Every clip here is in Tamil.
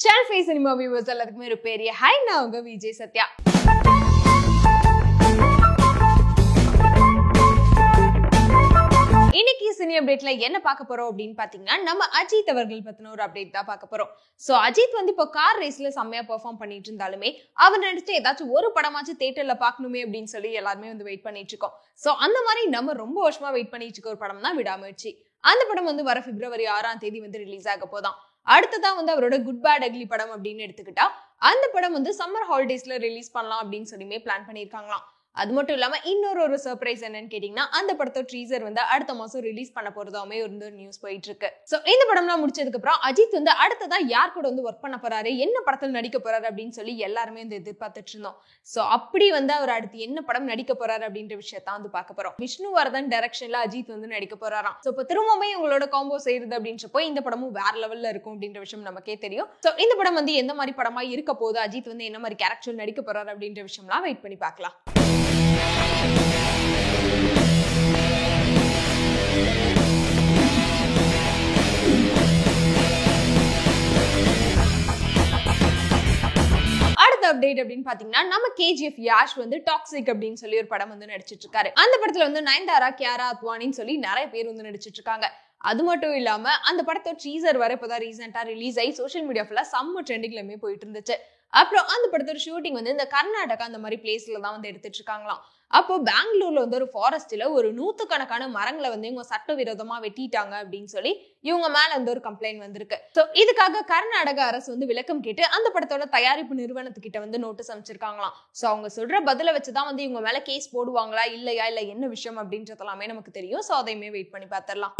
Channel Face Cinema viewers எல்லாருக்குமே ஒரு பெரிய ஹை. நான் உங்க விஜய் சத்யா. இன்னைக்கு சினி அப்டேட்ல என்ன பார்க்க போறோம் அப்படின்னு பாத்தீங்கன்னா நம்ம அஜித் அவர்கள் பத்தின ஒரு அப்டேட் தான் பார்க்க போறோம். சோ அஜித் வந்து இப்போ கார் ரேஸ்ல செம்மையா பெர்ஃபார்ம் பண்ணிட்டு இருந்தாலுமே அவர் நடிச்ச ஏதாச்சும் ஒரு படமாச்சு தியேட்டர்ல பார்க்கணுமே அப்படின்னு சொல்லி எல்லாருமே வந்து வெயிட் பண்ணிட்டு இருக்கோம். சோ அந்த மாதிரி நம்ம ரொம்ப வருஷமா வெயிட் பண்ணிட்டு இருக்க ஒரு படம் தான் விடாமுயற்சி. அந்த படம் வந்து வர பிப்ரவரி 6ஆம் தேதி வந்து ரிலீஸ் ஆக போதான். அடுத்ததான் வந்து அவரோட குட் பேட் அக்லி படம் அப்படின்னு எடுத்துக்கிட்டா அந்த படம் வந்து சம்மர் ஹாலிடேஸ்ல ரிலீஸ் பண்ணலாம் அப்படின்னு சொல்லியுமே பிளான் பண்ணிருக்காங்களாம். அது மட்டும் இல்லாம இன்னொரு சர்ப்ரைஸ் என்னன்னு கேட்டீங்கன்னா அந்த படத்தோட ட்ரீசர் வந்து அடுத்த மாசம் ரிலீஸ் பண்ண போறதாமே ஒரு நியூஸ் போயிட்டு இருக்கு. சோ இந்த படம்லாம் முடிச்சதுக்கு அப்புறம் அஜித் வந்து அடுத்ததா யார் கூட வந்து ஒர்க் பண்ண போறாரு, என்ன படத்துல நடிக்க போறாரு அப்படின்னு சொல்லி எல்லாருமே வந்து எதிர்பார்த்துட்டு இருந்தோம். சோ அப்படி வந்து அவர் அடுத்து என்ன படம் நடிக்க போறாரு அப்படின்ற விஷயத்தான் வந்து பார்க்க போறோம். விஷ்ணுவர்தன் டைரக்ஷன்ல அஜித் வந்து நடிக்க போறாராம். சோ இப்போ திரும்பவுமே உங்களோட காம்போ செய்யறது அப்படின்றப்போ இந்த படமும் வேற லெவல்ல இருக்கும் அப்படின்ற விஷயம் நமக்கே தெரியும். சோ இந்த படம் வந்து எந்த மாதிரி படமா இருக்க போகுது, அஜித் வந்து என்ன மாதிரி கேரக்டர் நடிக்க போறாரு அப்படின்ற விஷயம்லாம் வெயிட் பண்ணி பார்க்கலாம். அப்டேட் அப்படின்னு பாத்தீங்கன்னா நம்ம KGF யாஷ் வந்து டாக்ஸிக் அப்படின்னு சொல்லி ஒரு படம் வந்து நடிச்சிட்டு இருக்காரு. அந்த படத்துல வந்து நயன்தாரா, கியாரா அத்வானின்னு சொல்லி நிறைய பேர் வந்து நடிச்சிட்டு இருக்காங்க. அது மட்டும் இல்லாம அந்த படத்தோட டீசர் வர இப்பதான் ரீசெண்டா ரிலீஸ் ஆகி சோஷியல் மீடியா ஃபுல்லா செம்ம ட்ரெண்டிங்லமே போயிட்டு இருந்துச்சு. அப்புறம் அந்த படத்தோட ஷூட்டிங் வந்து இந்த கர்நாடகா அந்த மாதிரி பிளேஸ்ல தான் வந்து எடுத்துட்டு இருக்காங்களாம். அப்போ பெங்களூர்ல வந்து ஒரு ஃபாரஸ்ட்ல ஒரு 100கணக்கான மரங்களை வந்து இவங்க சட்டவிரோதமா வெட்டிட்டாங்க அப்படின்னு சொல்லி இவங்க மேல வந்து ஒரு கம்ப்ளைண்ட் வந்திருக்கு. சோ இதுக்காக கர்நாடக அரசு வந்து விளக்கம் கேட்டு அந்த படத்தோட தயாரிப்பு நிறுவனத்துக்கிட்ட வந்து நோட்டீஸ் அமைச்சிருக்காங்களாம். சோ அவங்க சொல்ற பதில வச்சுதான் வந்து இவங்க மேல கேஸ் போடுவாங்களா இல்லையா இல்ல என்ன விஷயம் அப்படின்றதெல்லாமே நமக்கு தெரியும். சோ அதையுமே வெயிட் பண்ணி பார்த்திடலாம்.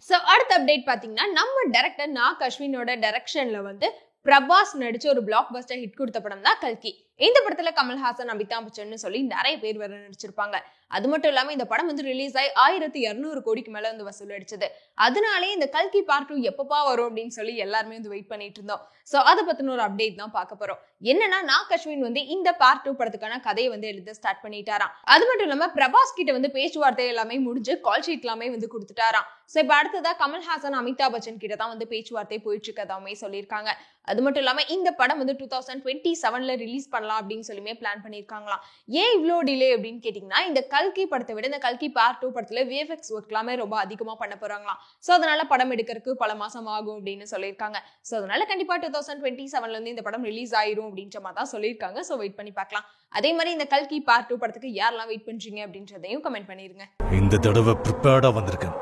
சோ அடுத்த அப்டேட் பாத்தீங்கன்னா நம்ம டைரக்டர் நாக் அஸ்வினோட டைரக்ஷன்ல வந்து பிரபாஸ் நடிச்ச ஒரு பிளாக் பஸ்டர் ஹிட் கொடுத்த படம் தான் கல்கி. இந்த படத்துல கமல்ஹாசன், அமிதாப் பச்சன் சொல்லி நிறைய பேர் வர நடிச்சிருப்பாங்க. அது மட்டும் இல்லாம இந்த படம் வந்து ரிலீஸ் ஆகி 1200 கோடிக்கு மேல வந்து வசூல் அடிச்சது. அதனாலே இந்த கல்கி பார்ட் 2 எப்பப்பா வரும் அப்படின்னு சொல்லி எல்லாருமே வந்து வெயிட் பண்ணிட்டு இருந்தோம். சோ அதை பத்தின ஒரு அப்டேட் தான் பார்க்க போறோம். என்னன்னா நாக் அஸ்வின் வந்து இந்த பார்ட் 2 படத்துக்கான கதையை வந்து எழுத ஸ்டார்ட் பண்ணிட்டாராம். அது மட்டும் இல்லாம பிரபாஸ் கிட்ட வந்து பேச்சுவார்த்தை எல்லாமே முடிஞ்சு கால் ஷீட் எல்லாமே வந்து கொடுத்துட்டாராம். சோ இப்ப அடுத்ததா கமல்ஹாசன், அமிதாப் பச்சன் கிட்ட தான் வந்து பேச்சுவார்த்தை போயிட்டு இருக்கதாமே சொல்லியிருக்காங்க. அது மட்டும் இல்லாம இந்த படம் வந்து 2027ல ரிலீஸ் பண்ணலாம் அப்படின்னு சொல்லியுமே பிளான் பண்ணிருக்காங்களாம். ஏன் இவ்வளோ டிலே அப்படின்னு கேட்டீங்கன்னா இந்த கல்கி படத்தை விட இந்த கல்கி பார்ட் 2 படத்துல VFX ஒர்க் எல்லாமே ரொம்ப அதிகமா பண்ண போறாங்களாம். சோ அதனால படம் எடுக்கிறதுக்கு பல மாசம் ஆகும் அப்படின்னு சொல்லியிருக்காங்க. சோ அதனால கண்டிப்பா 2027ல இருந்து இந்த படம் ரிலீஸ் ஆயிரும் அப்படின்ற மாதிரி தான் சொல்லியிருக்காங்க. சோ வெயிட் பண்ணி பார்க்கலாம். அதே மாதிரி இந்த கல்கி பார்ட் 2 படத்துக்கு யாரெல்லாம் வெயிட் பண்றீங்க அப்படின்றதையும் கமெண்ட் பண்ணிருங்க. இந்த தடவை ப்ரிப்பேர்டா வந்திருக்கேன்.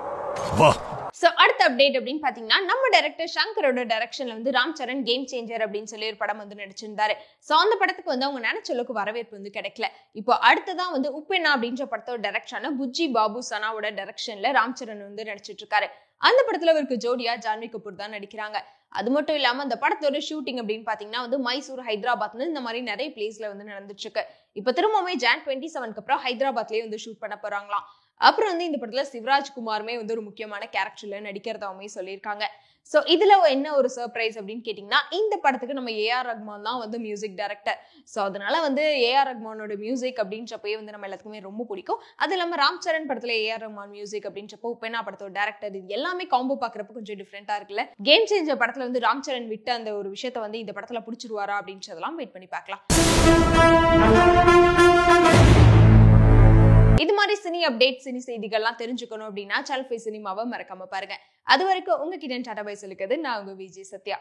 வா. சோ அடுத்த அப்டேட் அப்படின்னு பாத்தீங்கன்னா நம்ம டைரக்டர் சங்கரோட டைரக்ஷன்ல வந்து ராம் சரண் கேம் சேஞ்சர் அப்படின்னு சொல்லி ஒரு படம் வந்து நடிச்சிருந்தாரு. சோ அந்த படத்துக்கு வந்து அவங்க நினைச்ச அளவுக்கு வரவேற்பு வந்து கிடைக்கல. இப்போ அடுத்ததான் வந்து உப்பெண்ணா அப்படின்ற படத்தோட டைரக்ஷன் புஜ்ஜி பாபு சனாவோட டைரக்ஷன்ல ராம் சரண் வந்து நடிச்சிட்டு இருக்காரு. அந்த படத்துல அவருக்கு ஜோடியா ஜான்வி கபூர் தான் நடிக்கிறாங்க. அது மட்டும் இல்லாம அந்த படத்தோட ஷூட்டிங் அப்படின்னு பாத்தீங்கன்னா வந்து மைசூர், ஹைதராபாத்னு இந்த மாதிரி நிறைய பிளேஸ்ல வந்து நடந்துட்டு இருக்கு. இப்ப திரும்பவுமே Jan 27க்கு அப்புறம் ஹைதராபாத்லயே வந்து ஷூட் பண்ண போறாங்களாம். அப்புறம் வந்து இந்த படத்துல சிவராஜ்குமாருமே வந்து ஒரு முக்கியமான கேரக்டர்ல நடிக்கிறதாவுமே சொல்லியிருக்காங்க. சோ இதுல என்ன ஒரு சர்ப்ரைஸ் அப்படின்னு கேட்டீங்கன்னா இந்த படத்துக்கு நம்ம AR ரஹ்மான் தான் வந்து மியூசிக் டைரக்டர். சோ அதனால வந்து AR ரஹ்மானோட மியூசிக் அப்படின்றப்பவே வந்து நம்ம எல்லாத்துக்குமே ரொம்ப பிடிக்கும். அது இல்லாம ராம் சரண் படத்துல AR ரஹ்மான் மியூசிக் அப்படின்றப்போ உப்பெண்ணா படத்தோட டைரக்டர், இது எல்லாமே காம்போ பாக்குறப்ப கொஞ்சம் டிஃப்ரெண்டா இருக்குல்ல. கேம் சேஞ்சர் படத்துல வந்து ராம் சரண் விட்டு அந்த ஒரு விஷயத்த வந்து இந்த படத்துல பிடிச்சிருவாரா அப்படின்றதெல்லாம் வெயிட் பண்ணி பார்க்கலாம். இது மாதிரி சினி அப்டேட், சினி செய்திகள்லாம் தெரிஞ்சுக்கணும் அப்படின்னா சேனல் ஃபேஸ் சினிமாவை மறக்காம பாருங்க. அது வரைக்கும் உங்ககிட்ட டாடா பை சொல்லிக்கிறது நான் உங்க விஜய் சத்யா.